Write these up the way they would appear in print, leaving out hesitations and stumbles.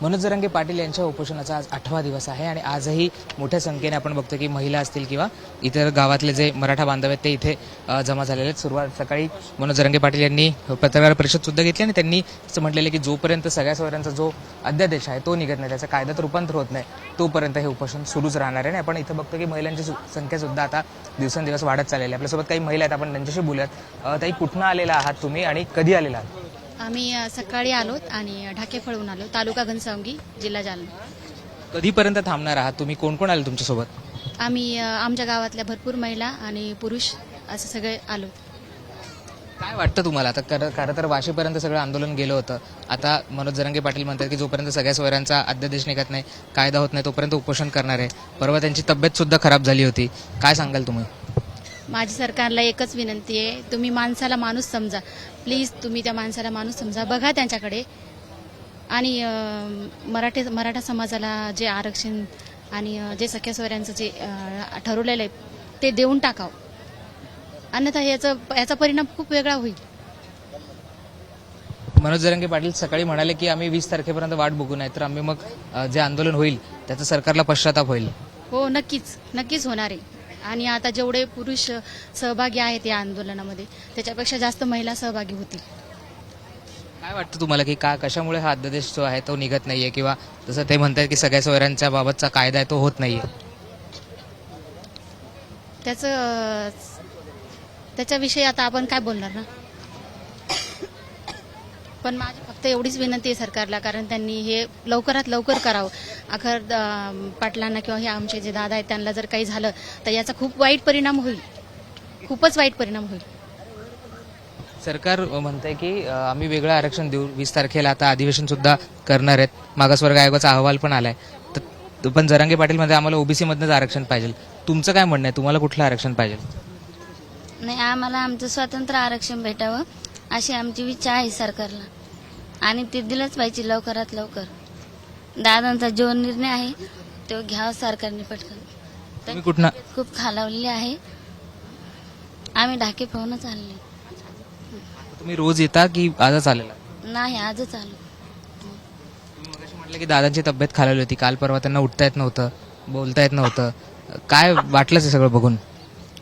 मनोज जरांगे पाटील यांच्या उपोषणाचा आज 8वा दिवस आहे आणि आजही मोठ्या संख्येने आपण बघतो की महिला असतील किंवा इतर गावातले जे मराठा बांधव आहेत ते इथे जमा झालेले आहेत। सुरुवात सकाळी मनोज जरांगे पाटील यांनी पत्रकार परिषद सुद्धा घेतली आणि त्यांनी असं म्हटलेलं की जोपर्यंत सगळ्या सोयऱ्यांचा जो अध्यादेश आहे तो निघत नाही, त्याचा कायद्यात रूपांतर होत नाही, तोपर्यंत हे उपोषण सुरूच राहणार आहे। आपण इथं बघतो की महिलांची संख्या सुद्धा आता दिवसेंदिवस वाढत चाललेली आहे। आपल्यासोबत काही महिला आहेत, आपण त्यांच्याशी बोलूयात। ताई, कुठनं आलेला आहात तुम्ही आणि कधी आलेला आहात? आम्ही सकाळी आलोत आणि ढाकेफळून आलो, तालुका घनसावंगी, जिल्हा जालना। कधीपर्यंत थांबणार आहात तुम्ही? कोण कोण आले तुमच्यासोबत? आम्ही आमच्या गावातल्या भरपूर महिला आणि पुरुष असं सगळे आलो। काय वाटतं तुम्हाला? आता खरं तर वाशीपर्यंत सगळं आंदोलन गेलं होतं। आता मनोज जरांगे पाटील म्हणतात की जोपर्यंत सगळ्या सोयऱ्यांचा अध्यादेश निघत नाही, कायदा होत नाही, तोपर्यंत उपोषण करणार आहे। परवा त्यांची तब्येत सुद्धा खराब झाली होती, काय सांगाल तुम्ही? माझी सरकारला एकच विनंती आहे, तुम्ही माणसाला माणूस समजा, प्लीज तुम्ही त्या माणसाला माणूस समजा, बघा त्यांच्याकडे आणि मराठा समाजाला जे आरक्षण आणि जे सख्या सोयऱ्यांचं जे ठरवलेलं आहे ते देऊन टाकावं, अन्यथा याचा परिणाम खूप वेगळा होईल। मनोज जरांगे पाटील सकाळी म्हणाले की आम्ही 20 तारखेपर्यंत वाट बघू, नाही तर आम्ही मग जे आंदोलन होईल त्याचा सरकारला पश्चाताप होईल। हो, नक्कीच होणार आहे। आणि आता जेवढे पुरुष सहभागी आहेत या आंदोलनामध्ये त्याच्यापेक्षा जास्त महिला सहभागी होतील। काय वाटतं तुम्हाला की कशामुळे हा अध्यादेश जो आहे तो निघत नाहीये, किंवा जसं ते म्हणतात की सगळ्या सोयऱ्यांच्या बाबतचा कायदा आहे तो होत नाहीये? त्याच्याविषयी आता आपण काय बोलणार ना, पण माझी फक्त एवढीच विनंती आहे सरकारला, कारण त्यांनी हे लवकरात लवकर करावं। अखेर पाटलांना किंवा हे आमचे जे दादा आहेत त्यांना जर काही झालं तर याचा खूप वाईट परिणाम होईल, खूपच वाईट परिणाम होईल। सरकार म्हणतंय की आम्ही वेगळं आरक्षण देऊ, 20 तारखेला आता अधिवेशन सुद्धा करणार आहेत, मागासवर्ग आयोगाचा अहवाल पण आलाय, तर पण जरांगे पाटील मध्ये आम्हाला ओबीसी मधनंच आरक्षण पाहिजे। तुमचं काय म्हणणं आहे? तुम्हाला कुठलं आरक्षण पाहिजे? नाही, आम्हाला आमचं स्वतंत्र आरक्षण भेटावं अशी आमची इच्छा आहे सरकारला, आणि ते दिलंच पाहिजे लवकरात लवकर। दादांचा जो निर्णय आहे तो घ्यावा सरकारने पटकन। तुम्ही कुठनं? खूप खालावलेली आहे, आम्ही ढाके पाहूनच आलेले। तुम्ही रोज येता की आजच आलेला? नाही, आजच आलो। तुम्ही मगाशी म्हटलं की दादांची तब्येत खालावली होती, काल परवा त्यांना उठता येत नव्हतं, बोलता येत नव्हतं, काय वाटलंच हे सगळं बघून?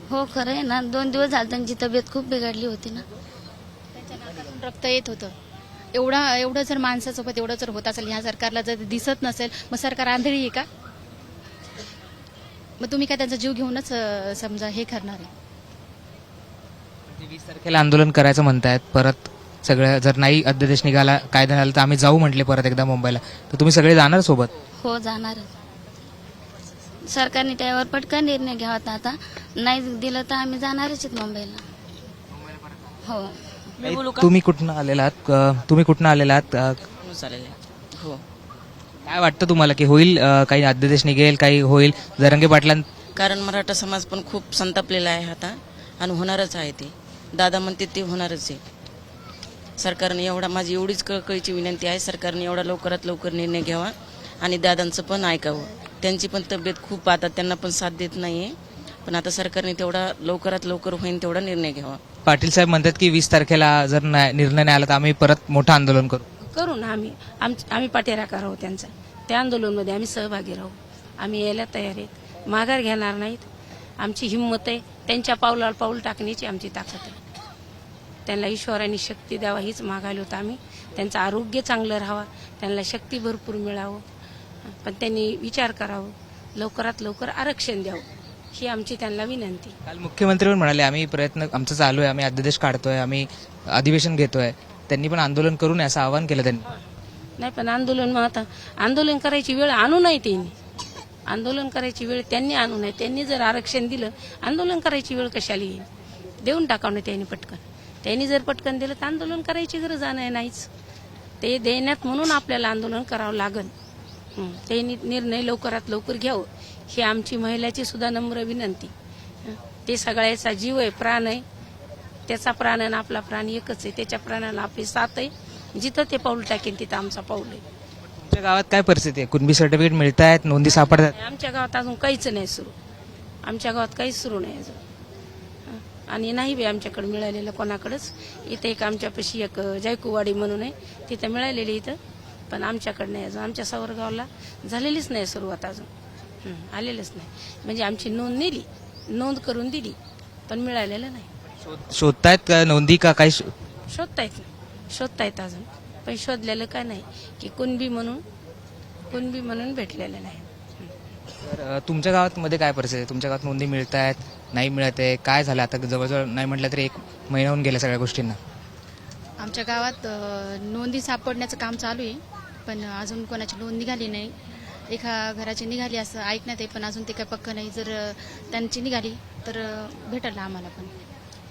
हो, खरं आहे ना, 2 दिवस झाले त्यांची तब्येत खूप बिघडली होती ना। त्यांच्या नाकातून रक्त येत होतं। एवढं जर माणसासोबत एवढं जर होत असेल, ह्या सरकारला जर दिसत नसेल, मग सरकार आंधळी आहे का? मग तुम्ही काय त्यांचा जीव घेऊनच समजा हे करणार आहे? 20 तारखेला आंदोलन करायचं म्हणतायत, परत सगळं जर नाही अध्यादेश निघाला, कायदा निघाला तर आम्ही जाऊ म्हटले परत एकदा मुंबईला, तर तुम्ही सगळे जाणार सोबत? हो, जाणारच। सरकारने त्यावर पटकन निर्णय घ्यावा, आता नाही दिलं तर आम्ही जाणारच आहेत मुंबईला। हो। तुम्ही कुठनं आलेलात? हो। काय वाटतं तुम्हाला की होईल, काही अध्यादेश निघेल, काही होईल जरांगे पाटलां? कारण मराठा समाज पण खूप संतापलेला आहे आता, आणि होणारच आहे ते। दादा म्हणते ते होणारच आहे। सरकारने माझी एवढीच कळकळीची विनंती आहे, सरकारने एवढा लवकरात लवकर निर्णय घ्यावा आणि दादांचं पण ऐकावं। त्यांची पण तब्येत खूप, आता त्यांना पण साथ देत नाहीये, पण आता सरकारने तेवढा लवकरात लवकर होईल तेवढा निर्णय घ्यावा। पाटील साहेब म्हणतात की 20 तारखेला जर निर्णय नाही आला तर आम्ही परत मोठं आंदोलन करू ना। आम्ही पाठीराखा राहू त्यांचा, त्या आंदोलनामध्ये आम्ही सहभागी राहू, आम्ही यायला तयार आहेत, माघार घेणार नाहीत। आमची हिंमत आहे, त्यांच्या पावलावर पाऊल टाकण्याची आमची ताकद आहे। त्यांना ईश्वराने शक्ती द्यावा हीच मागायला होतं आम्ही, त्यांचं आरोग्य चांगलं राहावं, त्यांना शक्ती भरपूर मिळावं, पण त्यांनी विचार करावं, लवकरात लवकर आरक्षण द्यावं ही आमची त्यांना विनंती। काल मुख्यमंत्री पण म्हणाले आम्ही प्रयत्न आमचं चालू आहे, आम्ही अध्यादेश काढतोय, आम्ही अधिवेशन घेतोय, त्यांनी पण आंदोलन करू नये असं आवाहन केलं त्यांनी। नाही, पण आंदोलन मग आता आंदोलन करायची वेळ आणू नये, त्यांनी आंदोलन करायची वेळ त्यांनी आणू नये। त्यांनी जर आरक्षण दिलं, आंदोलन करायची वेळ कशाला येईल? देऊन टाकावं ना त्यांनी पटकन। त्यांनी जर पटकन दिलं तर आंदोलन करायची गरज नाहीच, ते देण्यात म्हणून आपल्याला आंदोलन करावं लागेल। त्यांनी निर्णय लवकरात लवकर घ्यावं ही आमची महिलाची सुद्धा नम्र विनंती। ते सगळ्याचा जीव आहे, प्राण आहे, त्याचा प्राण आणि आपला प्राण एकच आहे, त्याच्या प्राणाला आपली साथ आहे, जिथं ते पाऊल टाकेल तिथं आमचा पाऊल आहे। तुमच्या गावात काय परिस्थिती आहे? कुणबी सर्टिफिकेट मिळत आहेत, नोंदी सापडतात? आमच्या गावात अजून काहीच नाही सुरू, आमच्या गावात काहीच सुरू नाही अजून, आणि नाही बी आमच्याकडे मिळालेलं कोणाकडेच। इथं एक आमच्यापाशी एक जायकुवाडी म्हणून आहे, तिथं मिळालेली, इथं पण आमच्याकडे नाही अजून. आमच्या सावरगावला झालेलीच नाही सुरुवात अजून, आलेलंच नाही. म्हणजे आमची नोंद करून दिली पण मिळालेलं नाही. शोधतायत का नोंदी का काही शोधतायत अजून, पण शोधलेलं काय नाही की कुणबी म्हणून भेटलेलं नाही. तर तुमच्या गावात मध्ये काय परिस्थिती आहे? तुमच्या गावात नोंदी मिळत आहेत, नाही मिळत आहे, काय झालं? आता जवळजवळ नाही म्हटलं तरी 1 महिना होऊन गेल्या सगळ्या गोष्टींना. आमच्या गावात नोंदी सापडण्याचं काम चालू आहे, पण अजून कोणाची नोंद निघाली नाही. एका घराची निघाली असं ऐकण्यात आहे, पण अजून ते काय पक्क नाही. जर त्यांची निघाली तर भेटेल आम्हाला पण.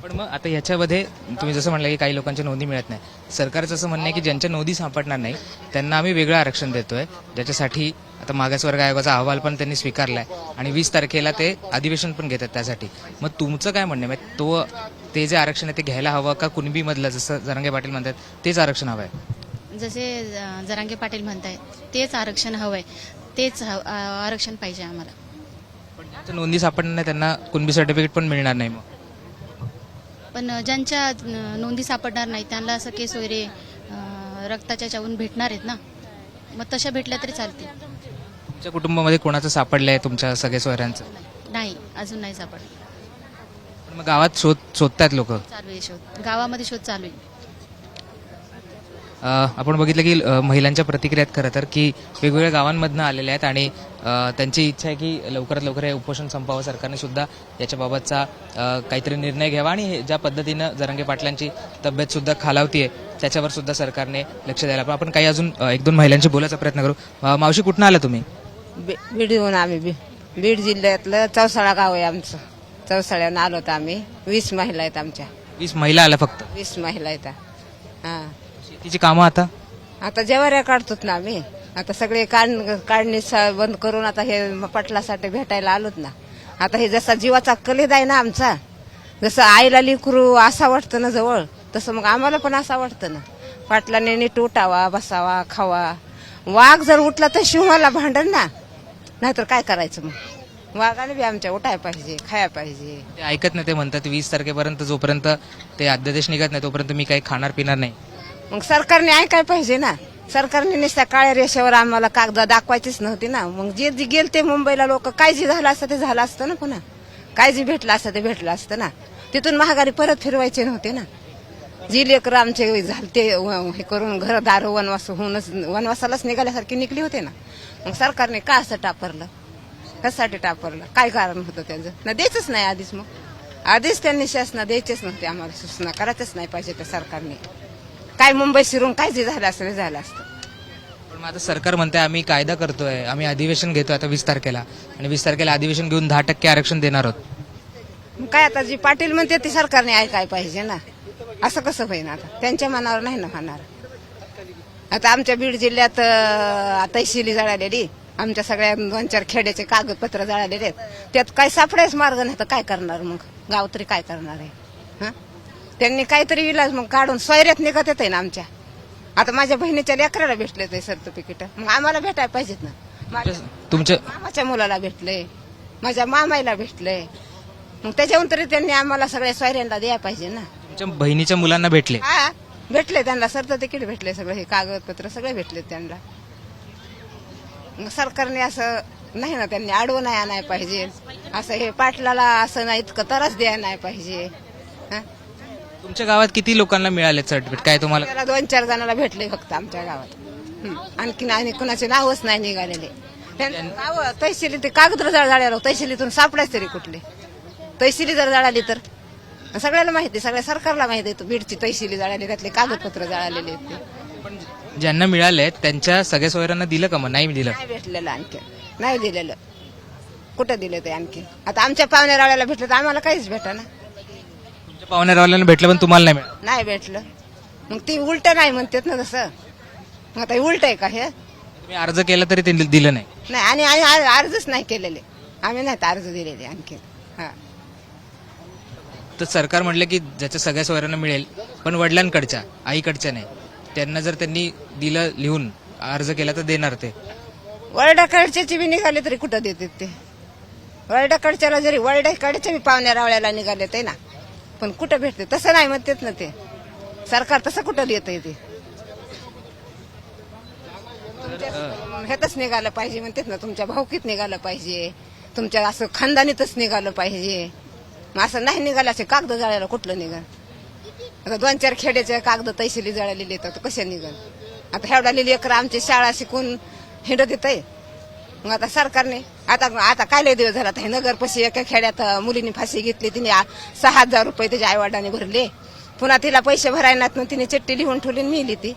पण मग आता याच्यामध्ये तुम्ही जसं म्हणलं की काही लोकांच्या नोंदी मिळत नाही, सरकारचं असं म्हणणं आहे की ज्यांच्या नोंदी सापडणार नाही त्यांना आम्ही वेगळं आरक्षण देतोय, ज्याच्यासाठी आता मागासवर्ग आयोगाचा अहवाल पण त्यांनी स्वीकारलाय आणि 20 तारखेला ते अधिवेशन पण घेतात त्यासाठी. मग तुमचं काय म्हणणं आहे? म्हणजे ते जे आरक्षण आहे ते घ्यायला हवं का कुणबी मधलं जसं जरांगे पाटील म्हणतात तेच आरक्षण हवं आहे? जसे जरांगे पाटील म्हणताय तेच आरक्षण हवंय, तेच आरक्षण पाहिजे आम्हाला. पण ज्यांच्या नोंदी सापडणार नाही त्यांना कुणबी सर्टिफिकेट पण मिळणार नाही. मग पण ज्यांच्या नोंदी सापडणार नाही त्यांना असं केस वगैरे रक्ताच्या चावून भेटणार आहेत ना, मग तशा भेटल्या तरी चालतील. तुमच्या कुटुंबामध्ये कोणाचं सापडलंय तुमच्या सगळ्या सोयऱ्यांचं? नाही, अजून नाही सापडलं. पण मग गावात शोधतायत लोक. चालू आहे शोध, गावामध्ये शोध चालू आहे. आपण बघितलं की महिलांच्या प्रतिक्रियात खरं तर की वेगवेगळ्या गावांमधनं आलेल्या आहेत आणि त्यांची इच्छा आहे की लवकरात लवकर हे उपोषण संपावं, सरकारने सुद्धा याच्याबाबतचा काहीतरी निर्णय घ्यावा आणि ज्या पद्धतीनं जरांगे पाटलांची तब्येत सुद्धा खालावतीये त्याच्यावर सुद्धा सरकारने लक्ष द्यायला. पण आपण काही अजून 1-2 महिलांशी बोलायचा प्रयत्न करू. मावशी कुठनं आला तुम्ही? बीडहून आम्ही बीड जिल्ह्यातलं चौसाळा गाव आहे आमचं. चौसाळ्यानं आलो होतो आम्ही. 20 महिला आहेत आमच्या. 20 महिला आल्या फक्त? 20 महिला आहेत. हा, शेतीची कामं आता जेवाऱ्या काढतोत ना आम्ही. आता सगळे काढणी बंद करून आता हे पाटलासाठी भेटायला आलोत ना. आता हे जसा जीवाचा कलेद आहे ना आमचा, जसं आईला लिकरू असा वाटतं ना जवळ, तसं मग आम्हाला पण असं वाटतं ना. पाटलाने नीट उठावा, बसावा, खावा. वाघ जर उठला तर शिवाला भांडण ना, नाहीतर काय करायचं मग. वाघाने बी आमच्या उठाय पाहिजे, खाया पाहिजे. ते ऐकत नाही. ते म्हणतात 20 तारखेपर्यंत जोपर्यंत ते अध्यादेश निघत नाही तोपर्यंत मी काही खाणार पिणार नाही. मग सरकारने ऐकाय पाहिजे ना. सरकारने नुसत्या काळ्या रेषेवर आम्हाला कागद दाखवायचीच नव्हती ना. मग जे गेल ते मुंबईला लोक, काय जे झालं असतं ते झालं असतं ना. पुन्हा काय जे भेटलं असतं ते भेटलं असतं ना. तिथून महागारी परत फिरवायचे नव्हते ना. जी लेकरं आमचे झालते हे करून घर दार वनवासालाच निघाल्यासारखी निघली होते ना. मग सरकारने का असं टापरलं? कशासाठी टापरलं? काय कारण होतं त्याचं? ना द्यायचंच नाही आधीच. मग आधीच त्यांनी शासना द्यायचेच नव्हते आम्हाला. सूचना करायचंच नाही पाहिजे त्या सरकारने. काय मुंबई शिरून काय जे झालं असतं ते झालं असतं. पण मग आता सरकार म्हणते आम्ही कायदा करतोय, आम्ही अधिवेशन घेतोय आता 20 तारखेला आणि 20 तारखेला अधिवेशन घेऊन 10% आरक्षण देणार आहोत. मग काय आता जी पाटील म्हणते ती सरकारने ऐकाय पाहिजे ना. असं कसं होईना? आता त्यांच्या मनावर नाही ना होणार. आता आमच्या बीड जिल्ह्यात तहसीली जळालेली, आमच्या सगळ्या 2-4 खेड्याचे कागदपत्र जळालेले आहेत. त्यात काय सापडायच मार्ग नाही तर काय करणार मग? गाव तरी काय करणार आहे? हा, त्यांनी काहीतरी इलाज मग काढून सोयऱ्यात निघत येते ना आमच्या. आता माझ्या बहिणीच्या लेकराला भेटले ते सर्टिफिकेट, मग आम्हाला भेटायला पाहिजेत ना. तुमच्या मामाच्या मुलाला भेटले, माझ्या मामाईला भेटले. मग त्याच्याहून तरी त्यांनी आम्हाला सगळ्या सोयऱ्यांना द्यायला पाहिजे ना. तुमच्या बहिणीच्या मुलांना भेटले? हा, भेटले त्यांना सर्टिफिकेट भेटले, सगळे हे कागदपत्र सगळे भेटले त्यांना. मग सरकारने असं नाही ना, त्यांनी आडवं नाही आणायला पाहिजे. असं हे पाटलाला असं नाही इतकं त्रास द्यायला नाही पाहिजे. हा, तुमच्या गावात किती लोकांना मिळाले सर्टिफिकेट? काय तुम्हाला? त्याला 2-4 जणांना भेटले फक्त आमच्या गावात. आणखीन आणि कुणाचे नावच नाही निघालेले. नाव तहसीली ते कागद जळाले, तहसीलीतून सापडायच तरी कुठले? तहसीली जर जळाली तर सगळ्याला माहिती, सगळ्या सरकारला माहिती आहे बीडची तहसीली जळाली, त्यातले कागदपत्र जळालेले आहेत ते. पण ज्यांना मिळाले त्यांच्या सगळ्या सोयऱ्यांना दिलं का? मग नाही दिलं? नाही भेटलेलं आणखी, नाही दिलेलं. कुठं दिलं ते आणखी? आता आमच्या पाहुण्यारावळ्याला भेटलं तर आम्हाला काहीच भेटा ना. तुमच्या पाहुण्यारावल्यांना भेटलं पण तुम्हाला नाही मिळालं? नाही भेटलं. मग ती उलट नाही म्हणतात ना तसं. मग आता उलट आहे का हे? तुम्ही अर्ज केला तरी ते दिलं नाही? नाही, आणि अर्जच नाही केलेले आम्ही, नाहीत अर्ज दिलेले आणखी. हा, तर सरकार म्हणलं की ज्याच्या सगळ्या सोयऱ्यांना मिळेल, पण वडिलांकडच्या, आईकडच्या नाही. त्यांना जर त्यांनी दिलं लिहून अर्ज केला तर देणार ते. वर्डाकडचे बी निघाले तरी कुठं देतात ते? वर्डाकडच्याला जरी वर्डाकडचे बी पाहुण्यारावळ्याला निघाले ते ना, पण कुठं भेटते? तसं नाही म्हणतात ना ते. सरकार तसं कुठं देत ते? ह्यातच निघालं पाहिजे म्हणतात ना, तुमच्या भाऊकीत निघालं पाहिजे, तुमच्या असं खानदानीतच निघालं पाहिजे. मग असं नाही निघालं, असे कागद जाळायला कुठलं निघाल? आता 2-4 खेड्याचे कागद तहसीली जळालेले येतात, कशा निघाल? आता ह्या लेकर आमची शाळा शिकून हिंडत येत आहे. मग आता सरकारने आता काय लय दिवस झाला, हे नगरपशी एका खेड्यात मुलीने फाशी घेतली, तिने 6,000 रुपये त्याच्या आईवडिलांनी भरले. पुन्हा तिला पैसे भरायनात म्हणून तिने चिठ्ठी लिहून ठेवली आणि मिली ती.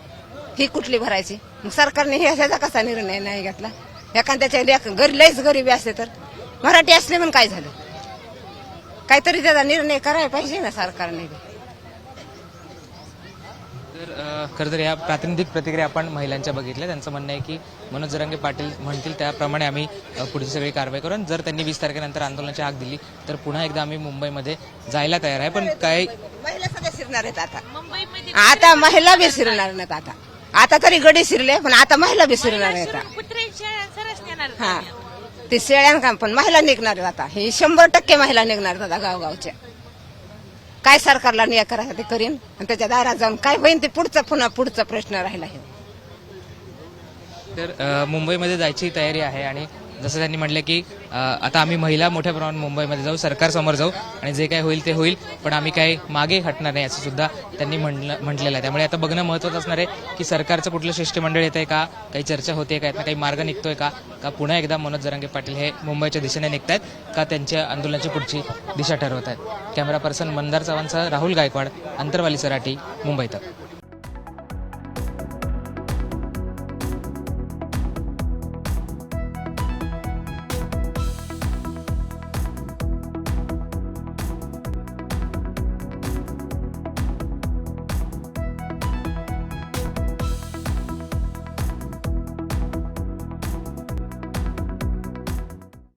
ही कुठली भरायची? मग सरकारने ह्याचा कसा निर्णय नाही घेतला? एखाद्याच्या लयच गरिबी असते तर मराठी असले म्हणून काय झालं? काहीतरी त्याचा निर्णय करायला पाहिजे ना सरकारने. तर खरं तर या प्रातिनिधिक प्रतिक्रिया आपण महिलांच्या बघितल्या. त्यांचं म्हणणं आहे की मनोज जरांगे पाटील म्हणतील त्याप्रमाणे आम्ही पुढची सगळी कारवाई करू. जर त्यांनी 20 तारखेनंतर आंदोलनाची हाक दिली तर पुन्हा एकदा आम्ही मुंबईमध्ये जायला तयार आहे. पण काय महिला सगळ्या शिरणार आहेत आता महिला बी शिरणार नाहीत. आता तरी गडी शिरले, पण आता महिला बी शिरणार आहेत. हा, ते शेळ्यान काम पण महिला निघणार आहेत आता. हे 100% महिला निघणार आहेत आता गावगावच्या. काय सरकारला न्याय करायचं ते करीन, आणि त्याच्या दारात जाऊन काय होईल ते पुढचा प्रश्न राहिला आहे. तर मुंबईमध्ये जायची तयारी आहे आणि जसं त्यांनी म्हटलं की आता आम्ही महिला मोठ्या प्रमाणात मुंबईमध्ये जाऊ, सरकारसमोर जाऊ आणि जे काय होईल ते होईल, पण आम्ही काही मागे हटणार नाही असं सुद्धा त्यांनी म्हटलेलं आहे. त्यामुळे आता बघणं महत्त्वाचं असणार आहे की सरकारचं कुठलं शिष्टमंडळ येत आहे का, काही चर्चा होते का, यातनं काही मार्ग निघतोय का पुन्हा एकदा मनोज जरांगे पाटील हे मुंबईच्या दिशेने निघतायत का त्यांच्या आंदोलनाची पुढची दिशा ठरवत आहेत. कॅमेरा पर्सन मंदार चव्हाणसह राहुल गायकवाड, अंतरवाली सराटी, मुंबई तक.